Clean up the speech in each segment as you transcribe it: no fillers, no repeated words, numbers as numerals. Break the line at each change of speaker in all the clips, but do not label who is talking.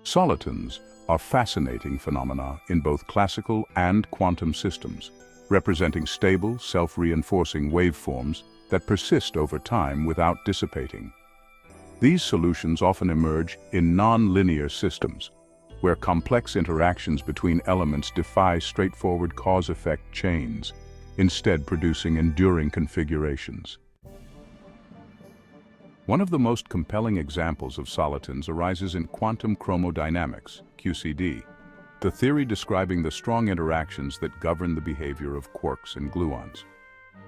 Solitons are fascinating phenomena in both classical and quantum systems, representing stable, self-reinforcing waveforms that persist over time without dissipating. These solutions often emerge in nonlinear systems, where complex interactions between elements defy straightforward cause-effect chains, instead producing enduring configurations. One of the most compelling examples of solitons arises in quantum chromodynamics, QCD, the theory describing the strong interactions that govern the behavior of quarks and gluons.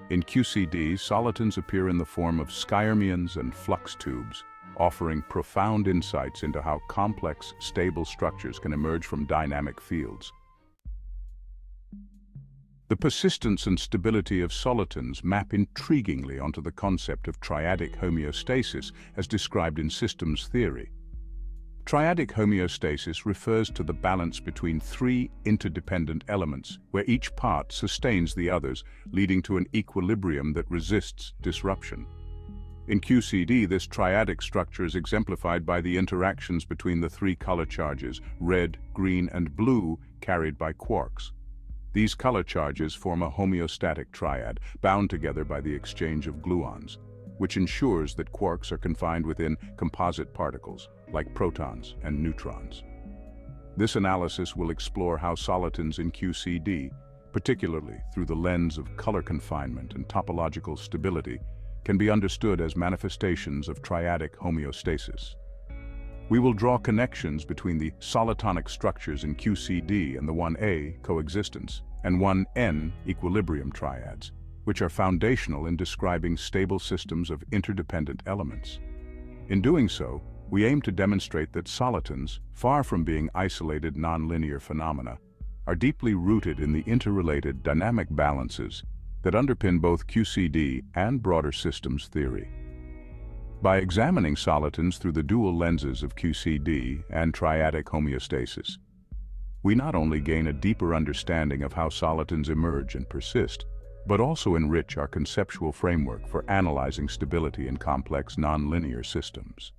In QCD, solitons appear in the form of skyrmions and flux tubes, offering profound insights into how complex, stable structures can emerge from dynamic fields. The persistence and stability of solitons map intriguingly onto the concept of triadic homeostasis as described in systems theory. Triadic homeostasis refers to the balance between three interdependent elements, where each part sustains the others, leading to an equilibrium that resists disruption. In QCD, this triadic structure is exemplified by the interactions between the three color charges, red, green, and blue, carried by quarks. These color charges form a homeostatic triad, bound together by the exchange of gluons, which ensures that quarks are confined within composite particles, like protons and neutrons. This analysis will explore how solitons in QCD, particularly through the lens of color confinement and topological stability, can be understood as manifestations of triadic homeostasis. We will draw connections between the solitonic structures in QCD and the 1A coexistence and 1N equilibrium triads, which are foundational in describing stable systems of interdependent elements. In doing so, we aim to demonstrate that solitons, far from being isolated nonlinear phenomena, are deeply rooted in the interrelated dynamic balances that underpin both QCD and broader systems theory. By examining solitons through the dual lenses of QCD and triadic homeostasis, we not only gain a deeper understanding of how solitons emerge and persist, but also enrich our conceptual framework for analyzing stability in complex nonlinear systems.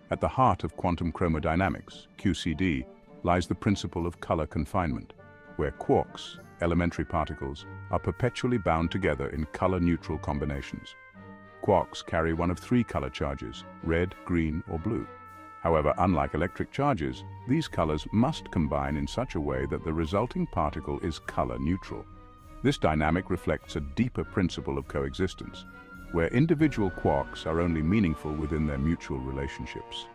At the heart of quantum chromodynamics, QCD, lies the principle of color confinement, where quarks, elementary particles, are perpetually bound together in color-neutral combinations. Quarks carry one of three color charges, red, green, or blue. However, unlike electric charges, these colors must combine in such a way that the resulting particle is color neutral. This dynamic reflects a deeper principle of coexistence, where individual quarks are only meaningful within their mutual relationships.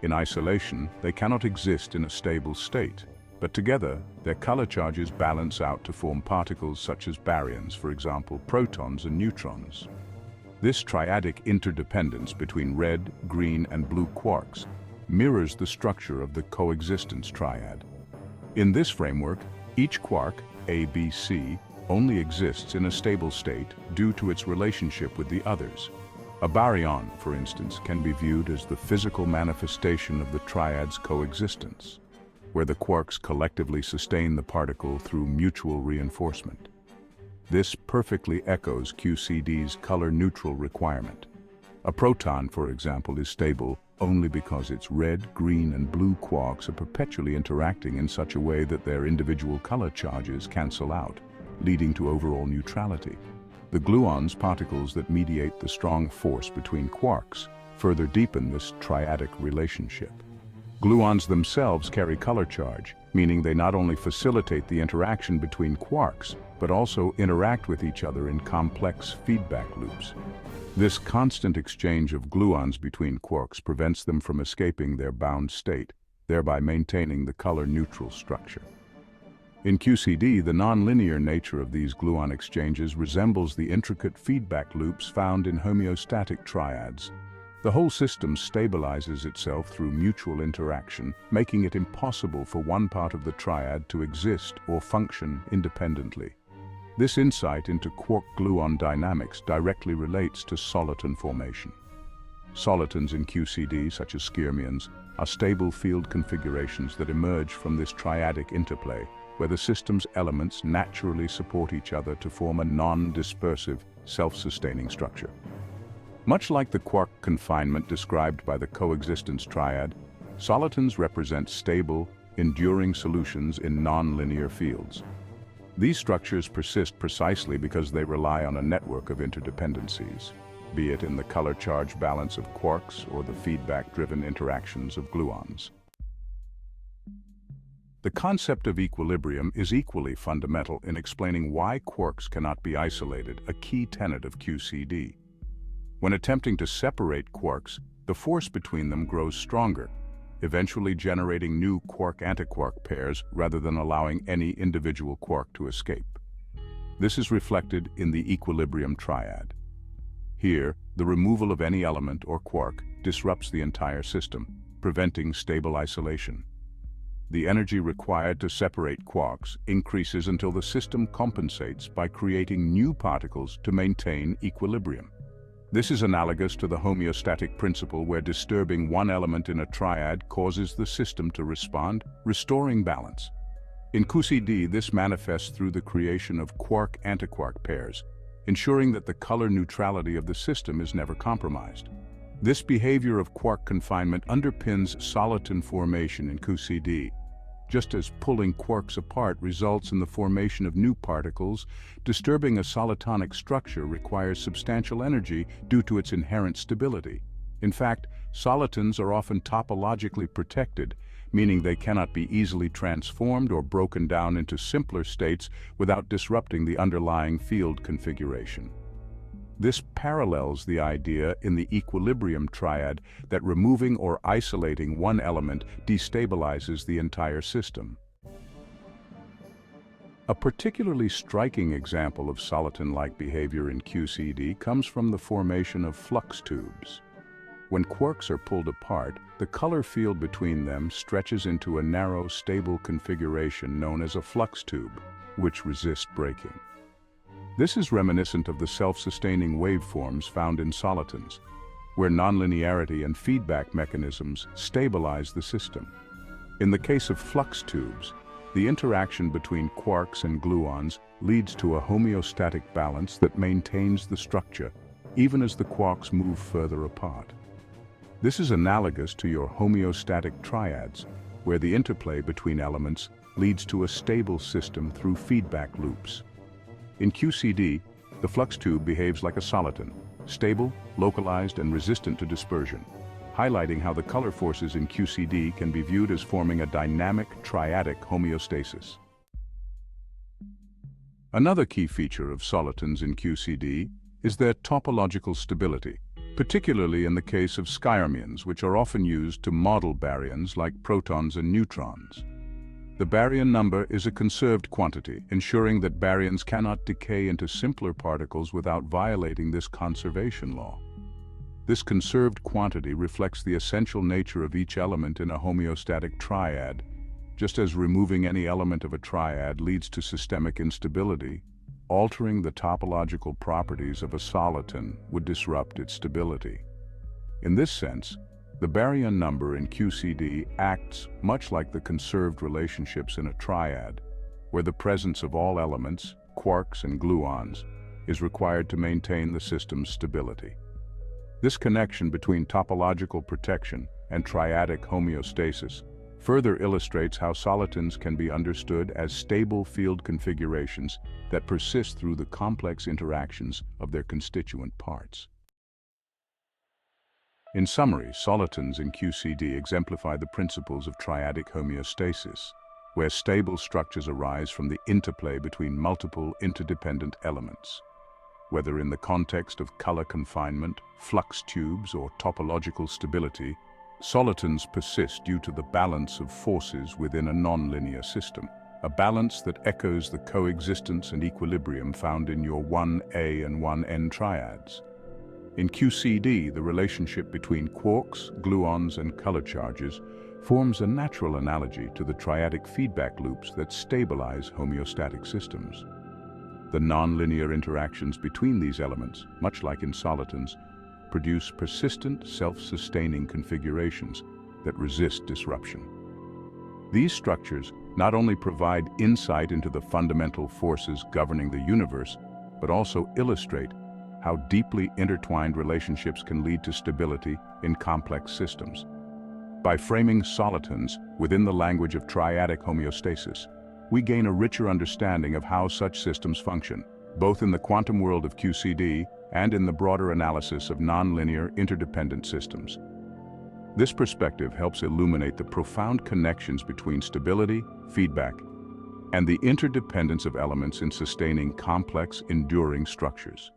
In isolation, they cannot exist in a stable state, but together, their color charges balance out to form particles such as baryons, for example, protons and neutrons. This triadic interdependence between red, green, and blue quarks mirrors the structure of the coexistence triad. In this framework, each quark, A, B, C, only exists in a stable state due to its relationship with the others. A baryon, for instance, can be viewed as the physical manifestation of the triad's coexistence, where the quarks collectively sustain the particle through mutual reinforcement. This perfectly echoes QCD's color-neutral requirement. A proton, for example, is stable only because its red, green, and blue quarks are perpetually interacting in such a way that their individual color charges cancel out, leading to overall neutrality. The gluons, particles that mediate the strong force between quarks, further deepen this triadic relationship. Gluons themselves carry color charge, meaning they not only facilitate the interaction between quarks, but also interact with each other in complex feedback loops. This constant exchange of gluons between quarks prevents them from escaping their bound state, thereby maintaining the color-neutral structure. In QCD, the nonlinear nature of these gluon exchanges resembles the intricate feedback loops found in homeostatic triads. The whole system stabilizes itself through mutual interaction, making it impossible for one part of the triad to exist or function independently. This insight into quark-gluon dynamics directly relates to soliton formation. Solitons in QCD, such as skyrmions, are stable field configurations that emerge from this triadic interplay, where the system's elements naturally support each other to form a non-dispersive, self-sustaining structure. Much like the quark confinement described by the coexistence triad, solitons represent stable, enduring solutions in nonlinear fields. These structures persist precisely because they rely on a network of interdependencies, be it in the color-charge balance of quarks or the feedback-driven interactions of gluons. The concept of equilibrium is equally fundamental in explaining why quarks cannot be isolated, a key tenet of QCD. When attempting to separate quarks, the force between them grows stronger, eventually generating new quark-antiquark pairs rather than allowing any individual quark to escape. This is reflected in the equilibrium triad. Here, the removal of any element or quark disrupts the entire system, preventing stable isolation. The energy required to separate quarks increases until the system compensates by creating new particles to maintain equilibrium. This is analogous to the homeostatic principle where disturbing one element in a triad causes the system to respond, restoring balance. In QCD, this manifests through the creation of quark-antiquark pairs, ensuring that the color neutrality of the system is never compromised. This behavior of quark confinement underpins soliton formation in QCD. Just as pulling quarks apart results in the formation of new particles, disturbing a solitonic structure requires substantial energy due to its inherent stability. In fact, solitons are often topologically protected, meaning they cannot be easily transformed or broken down into simpler states without disrupting the underlying field configuration. This parallels the idea in the equilibrium triad that removing or isolating one element destabilizes the entire system. A particularly striking example of soliton-like behavior in QCD comes from the formation of flux tubes. When quarks are pulled apart, the color field between them stretches into a narrow, stable configuration known as a flux tube, which resists breaking. This is reminiscent of the self-sustaining waveforms found in solitons, where nonlinearity and feedback mechanisms stabilize the system. In the case of flux tubes, the interaction between quarks and gluons leads to a homeostatic balance that maintains the structure, even as the quarks move further apart. This is analogous to your homeostatic triads, where the interplay between elements leads to a stable system through feedback loops. In QCD, the flux tube behaves like a soliton, stable, localized, and resistant to dispersion, highlighting how the color forces in QCD can be viewed as forming a dynamic triadic homeostasis. Another key feature of solitons in QCD is their topological stability, particularly in the case of skyrmions, which are often used to model baryons like protons and neutrons. The baryon number is a conserved quantity, ensuring that baryons cannot decay into simpler particles without violating this conservation law. This conserved quantity reflects the essential nature of each element in a homeostatic triad. Just as removing any element of a triad leads to systemic instability, altering the topological properties of a soliton would disrupt its stability. In this sense, the baryon number in QCD acts much like the conserved relationships in a triad, where the presence of all elements, quarks and gluons, is required to maintain the system's stability. This connection between topological protection and triadic homeostasis further illustrates how solitons can be understood as stable field configurations that persist through the complex interactions of their constituent parts. In summary, solitons in QCD exemplify the principles of triadic homeostasis, where stable structures arise from the interplay between multiple interdependent elements. Whether in the context of color confinement, flux tubes, or topological stability, solitons persist due to the balance of forces within a nonlinear system, a balance that echoes the coexistence and equilibrium found in your 1A and 1N triads. In QCD, the relationship between quarks, gluons, and color charges forms a natural analogy to the triadic feedback loops that stabilize homeostatic systems. The nonlinear interactions between these elements, much like in solitons, produce persistent, self-sustaining configurations that resist disruption. These structures not only provide insight into the fundamental forces governing the universe, but also illustrate how deeply intertwined relationships can lead to stability in complex systems. By framing solitons within the language of triadic homeostasis, we gain a richer understanding of how such systems function, both in the quantum world of QCD and in the broader analysis of nonlinear interdependent systems. This perspective helps illuminate the profound connections between stability, feedback, and the interdependence of elements in sustaining complex, enduring structures.